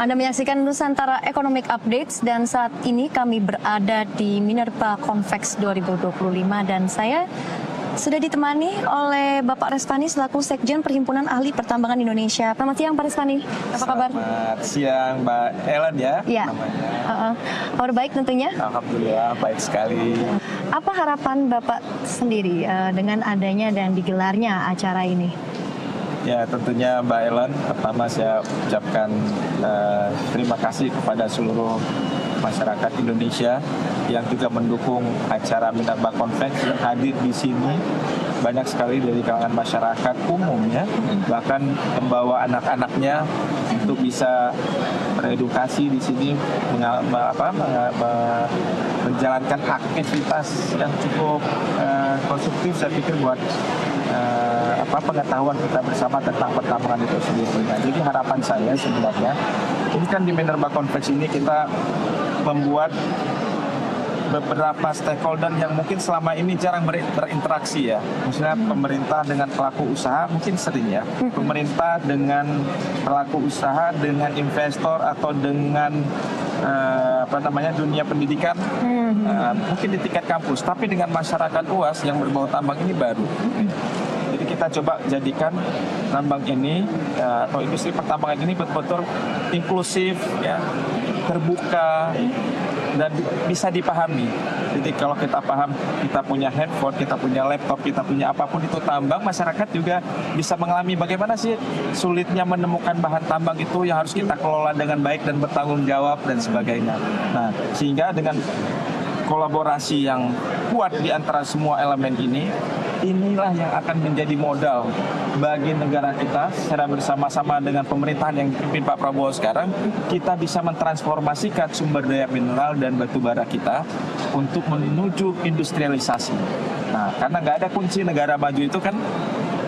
Anda menyaksikan Nusantara Economic Updates dan saat ini kami berada di Minerba Convex 2025 dan saya sudah ditemani oleh Bapak Restani selaku Sekjen Perhimpunan Ahli Pertambangan Indonesia. Selamat siang Pak Restani, apa kabar? Selamat siang Mbak Ellen ya. Iya. Kabar baik tentunya? Alhamdulillah baik sekali. Apa harapan Bapak sendiri dengan adanya dan digelarnya acara ini? Ya tentunya Mbak Ellen, pertama saya ucapkan terima kasih kepada seluruh masyarakat Indonesia yang juga mendukung acara Minerba Convex yang hadir di sini. Banyak sekali dari kalangan masyarakat umum ya, bahkan membawa anak-anaknya untuk bisa beredukasi di sini, menjalankan aktivitas yang cukup konstruktif saya pikir buat pengetahuan kita bersama tentang pertambangan itu sendiri. Nah, jadi harapan saya sebenarnya ini kan di Minerba Convex ini kita membuat beberapa stakeholder yang mungkin selama ini jarang berinteraksi ya. Maksudnya pemerintah dengan pelaku usaha mungkin sering ya. Pemerintah dengan pelaku usaha, dengan investor atau dengan dunia pendidikan mungkin di tingkat kampus. Tapi dengan masyarakat luas yang berbau tambang ini baru. Jadi kita coba jadikan tambang ini atau industri pertambangan ini betul-betul inklusif ya, terbuka dan bisa dipahami. Jadi kalau kita paham, kita punya handphone, kita punya laptop, kita punya apapun itu tambang, masyarakat juga bisa mengalami bagaimana sih sulitnya menemukan bahan tambang itu yang harus kita kelola dengan baik dan bertanggung jawab dan sebagainya. Nah, sehingga dengan kolaborasi yang kuat di antara semua elemen ini, inilah yang akan menjadi modal bagi negara kita secara bersama-sama dengan pemerintahan yang dipimpin Pak Prabowo sekarang, kita bisa mentransformasikan sumber daya mineral dan batu bara kita untuk menuju industrialisasi. Nah, karena nggak ada kunci negara maju itu kan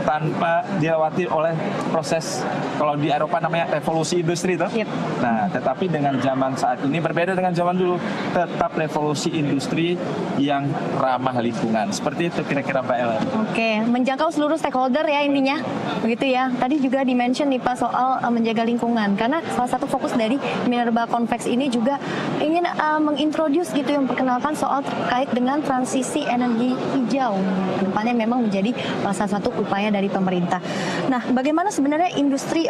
tanpa dilewati oleh proses, kalau di Eropa namanya revolusi industri itu. Yep. Nah, tetapi dengan zaman saat ini berbeda dengan zaman dulu, tetap revolusi industri yang ramah lingkungan. Seperti itu kira-kira Mbak Ellen. Oke, menjangkau seluruh stakeholder ya intinya, begitu ya. Tadi juga di-mention nih Pak soal menjaga lingkungan, karena salah satu fokus dari Minerba Convex ini juga ingin mengintroduce gitu, yang memperkenalkan soal terkait dengan transisi energi hijau. Kedepannya memang menjadi salah satu upaya dari pemerintah. Nah, bagaimana sebenarnya industri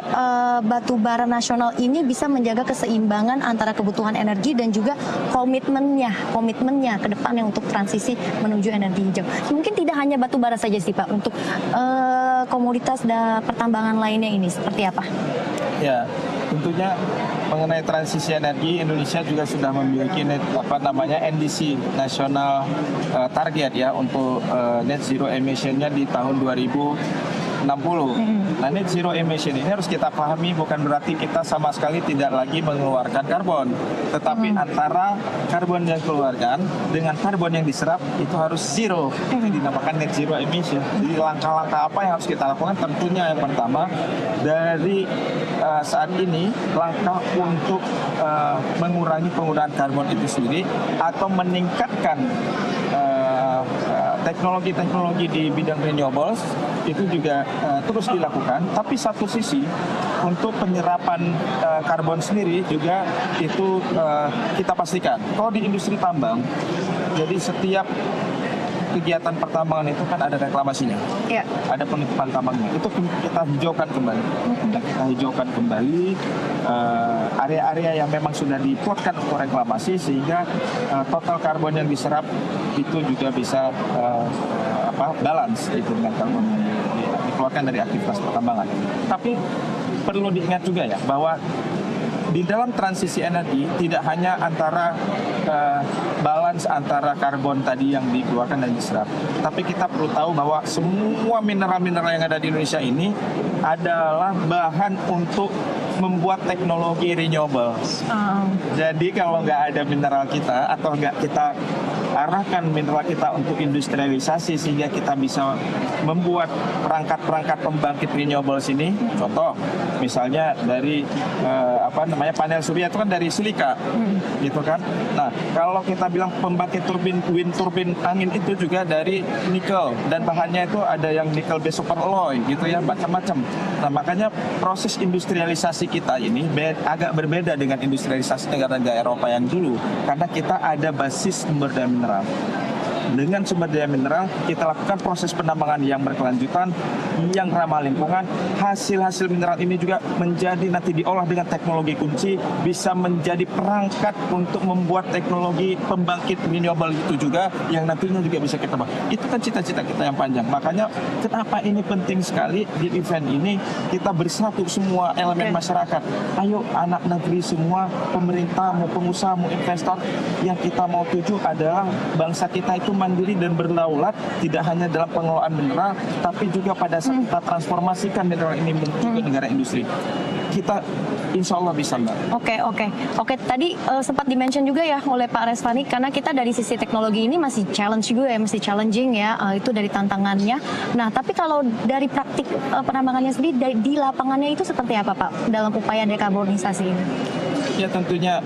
batu bara nasional ini bisa menjaga keseimbangan antara kebutuhan energi dan juga komitmennya ke depannya untuk transisi menuju energi hijau. Mungkin tidak hanya batu bara saja sih Pak, untuk komoditas dan pertambangan lainnya ini seperti apa? Ya, tentunya mengenai transisi energi, Indonesia juga sudah memiliki NDC nasional target ya untuk net zero emission-nya di tahun 2060. Nah, net zero emission ini harus kita pahami bukan berarti kita sama sekali tidak lagi mengeluarkan karbon, tetapi antara karbon yang dikeluarkan dengan karbon yang diserap itu harus zero. Itu dinamakan net zero emission. Jadi langkah-langkah apa yang harus kita lakukan? Tentunya yang pertama dari saat ini langkah untuk mengurangi penggunaan karbon itu sendiri atau meningkatkan teknologi-teknologi di bidang renewables itu juga terus dilakukan. Tapi satu sisi untuk penyerapan karbon sendiri juga itu kita pastikan. Kalau di industri tambang, jadi setiap kegiatan pertambangan itu kan ada reklamasinya, ada penutupan tambangnya. Itu kita hijaukan kembali. Kita hijaukan kembali area-area yang memang sudah diplotkan untuk reklamasi sehingga total karbon yang diserap itu juga bisa balance itu dengan karbon yang dikeluarkan dari aktivitas pertambangan. Tapi perlu diingat juga ya bahwa di dalam transisi energi tidak hanya antara balance antara karbon tadi yang dikeluarkan dan diserap, tapi kita perlu tahu bahwa semua mineral-mineral yang ada di Indonesia ini adalah bahan untuk membuat teknologi renewable. Jadi kalau nggak ada mineral kita atau nggak kita arahkan mineral kita untuk industrialisasi sehingga kita bisa membuat perangkat-perangkat pembangkit renewables ini. Contoh, misalnya dari panel surya itu kan dari silika, gitu kan. Nah, kalau kita bilang pembangkit wind turbin angin itu juga dari nikel dan bahannya itu ada yang nikel base super alloy, gitu ya, macam-macam. Nah, makanya proses industrialisasi kita ini agak berbeda dengan industrialisasi negara-negara Eropa yang dulu, karena kita ada basis sumber daya mineral. Dengan sumber daya mineral, kita lakukan proses penambangan yang berkelanjutan, yang ramah lingkungan. Hasil-hasil mineral ini juga menjadi nanti diolah dengan teknologi kunci, bisa menjadi perangkat untuk membuat teknologi pembangkit renewable itu juga, yang nantinya juga bisa kita bangun. Itu kan cita-cita kita yang panjang. Makanya kenapa ini penting sekali di event ini, kita bersatu semua elemen masyarakat. Ayo anak negeri semua, pemerintah, mau pengusaha, mau investor, yang kita mau tuju adalah bangsa kita itu mandiri dan berdaulat, tidak hanya dalam pengelolaan mineral, tapi juga pada saat kita transformasikan mineral ini menuju ke negara industri. Kita insya Allah bisa, Mbak. Oke. Tadi sempat dimention juga ya oleh Pak Resvani, karena kita dari sisi teknologi ini masih challenge juga ya, masih challenging ya, itu dari tantangannya. Nah, tapi kalau dari praktik penambangannya sendiri di lapangannya itu seperti apa, Pak, dalam upaya dekarbonisasi ini? Ya tentunya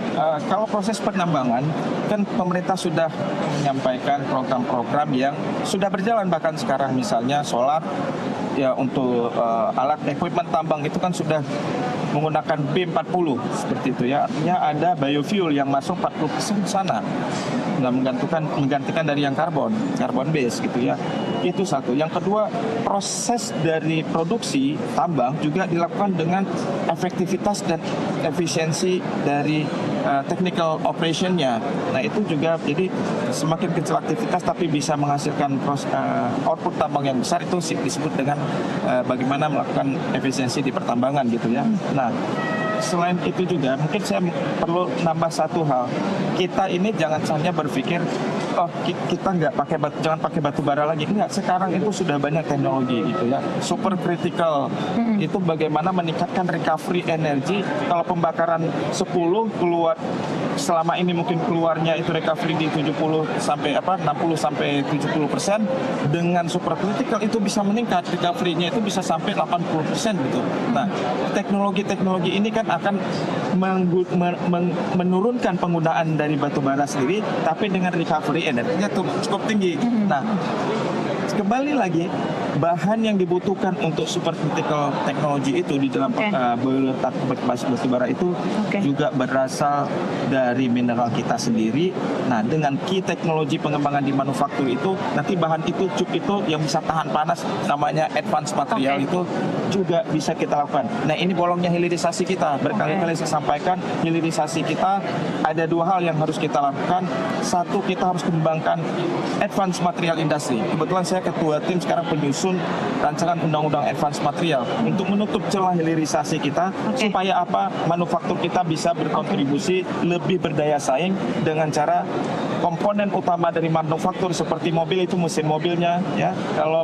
kalau proses penambangan kan pemerintah sudah menyampaikan program-program yang sudah berjalan, bahkan sekarang misalnya solar ya untuk alat equipment tambang itu kan sudah menggunakan B40 seperti itu ya, artinya ada biofuel yang masuk 40% di sana. Nah, menggantikan dari yang karbon base gitu ya. Itu satu. Yang kedua, proses dari produksi tambang juga dilakukan dengan efektivitas dan efisiensi dari technical operation-nya. Nah, itu juga jadi semakin kecil aktivitas tapi bisa menghasilkan output tambang yang besar, itu disebut dengan bagaimana melakukan efisiensi di pertambangan gitu ya. Nah, selain itu juga mungkin saya perlu nambah satu hal. Kita ini jangan hanya berpikir kita jangan pakai batu bara lagi. Enggak, sekarang itu sudah banyak teknologi gitu ya. Super critical itu bagaimana meningkatkan recovery energi. Kalau pembakaran 10 keluar selama ini mungkin keluarnya itu recovery di 60 sampai 70%, dengan super critical itu bisa meningkat recovery-nya itu bisa sampai 80% gitu. Nah, teknologi ini kan akan menurunkan penggunaan dari batu bara sendiri, tapi dengan recovery energinya cukup tinggi. Nah, kembali lagi, bahan yang dibutuhkan untuk super critical teknologi itu di dalam letak batu bara itu juga berasal dari mineral kita sendiri. Nah, dengan key teknologi pengembangan di manufaktur itu, nanti bahan itu cup itu yang bisa tahan panas, namanya advanced material itu juga bisa kita lakukan. Nah, ini bolongnya hilirisasi kita. Berkali-kali saya sampaikan, hilirisasi kita ada dua hal yang harus kita lakukan. Satu, kita harus kembangkan advanced material industry. Kebetulan saya ketua tim sekarang penyusun rancangan undang-undang advanced material untuk menutup celah hilirisasi kita, supaya manufaktur kita bisa berkontribusi lebih berdaya saing dengan cara komponen utama dari manufaktur seperti mobil itu mesin mobilnya ya, kalau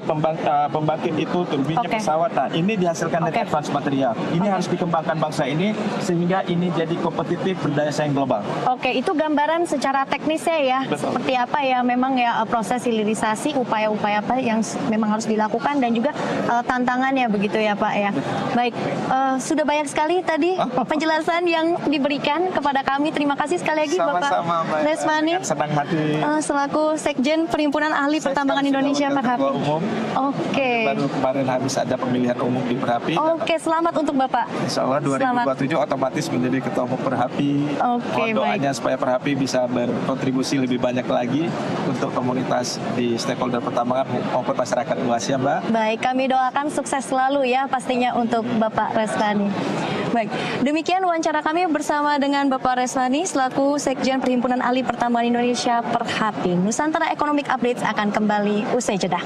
pembangkit itu turbinnya pesawat. Nah, ini dihasilkan dari advanced material. Ini harus dikembangkan bangsa ini sehingga ini jadi kompetitif berdaya saing global. Itu gambaran secara teknisnya ya. Betul. Seperti apa ya memang ya proses hilirisasi, upaya-upaya apa yang memang harus dilakukan dan juga tantangannya begitu ya Pak ya. Baik, sudah banyak sekali tadi penjelasan yang diberikan kepada kami. Terima kasih sekali lagi Bapak Resvani, senang hati selaku Sekjen Perhimpunan Ahli Pertambangan Indonesia Perhapi. Baru kemarin habis ada pemilihan umum di Perhapi. Selamat untuk Bapak. Insya Allah 2027 otomatis menjadi ketua umum Perhapi. Mohon doanya supaya Perhapi bisa berkontribusi lebih banyak lagi untuk komunitas di stakeholder pertambangan maupun masyarakat luas ya Mbak. Baik, kami doakan sukses selalu ya pastinya untuk Bapak Resvani. Baik, demikian wawancara kami bersama dengan Bapak Resvani selaku Sekjen Perhimpunan Ahli Pertambangan Indonesia Perhapi. Nusantara Economic Updates akan kembali usai jeda.